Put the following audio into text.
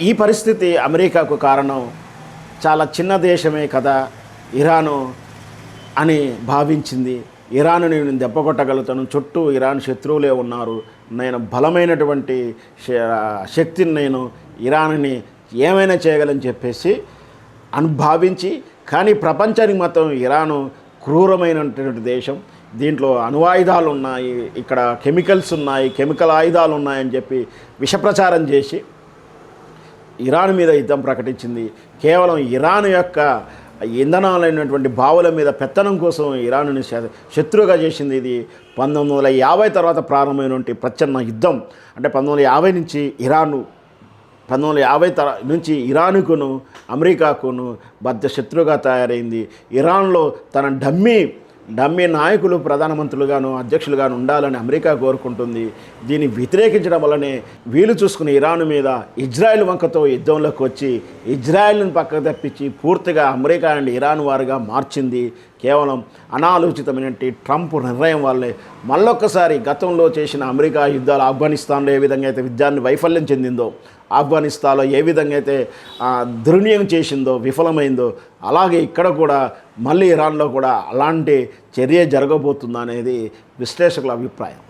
ఈ పరిస్థితి అమెరికాకు కారణం చాలా చిన్న దేశమే కదా ఇరాను అని భావించింది. ఇరాను నేను దెబ్బకొట్టగలుగుతాను, చుట్టూ ఇరాన్ శత్రువులే ఉన్నారు, నేను బలమైనటువంటి శక్తిని, నేను ఇరాన్ని ఏమైనా చేయగలని చెప్పేసి భావించి, కానీ ప్రపంచానికి మొత్తం ఇరాను క్రూరమైనటువంటి దేశం, దీంట్లో అణువాయుధాలు ఉన్నాయి, ఇక్కడ కెమికల్స్ ఉన్నాయి, కెమికల్ ఆయుధాలు ఉన్నాయని చెప్పి విషప్రచారం చేసి ఇరాన్ మీద యుద్ధం ప్రకటించింది. కేవలం ఇరాన్ యొక్క ఇంధనాలైనటువంటి బావుల మీద పెత్తనం కోసం ఇరానుని శత్రువుగా చేసింది. ఇది 1950 తర్వాత ప్రారంభమైనటువంటి ప్రచ్ఛన్న యుద్ధం. అంటే 1950 నుంచి ఇరాను 1950 నుంచి ఇరానుకును అమెరికాకును మధ్య శత్రువుగా తయారైంది. ఇరాన్లో తన డమ్మీ నాయకులు ప్రధానమంత్రులుగాను అధ్యక్షులుగాను ఉండాలని అమెరికా కోరుకుంటుంది. దీన్ని వ్యతిరేకించడం వల్లనే వీలు చూసుకుని ఇరాన్ మీద ఇజ్రాయెల్ వంకతో యుద్ధంలోకి వచ్చి ఇజ్రాయెల్ని పక్కకు తప్పించి పూర్తిగా అమెరికా అండ్ ఇరాన్ వారుగా మార్చింది. కేవలం అనాలోచితమైనటువంటి ట్రంప్ నిర్ణయం వల్లే మళ్ళొక్కసారి గతంలో చేసిన అమెరికా యుద్ధాలు, ఆఫ్ఘనిస్తాన్లో ఏ విధంగా అయితే యుద్ధాన్ని వైఫల్యం చెందిందో, ఆఫ్ఘనిస్తాన్లో ఏ విధంగా అయితే దుర్వినియోగం చేసిందో, విఫలమైందో, అలాగే ఇక్కడ కూడా మళ్ళీ ఇరాన్లో కూడా అలాంటి చర్య జరగబోతుందనేది విశ్లేషకుల అభిప్రాయం.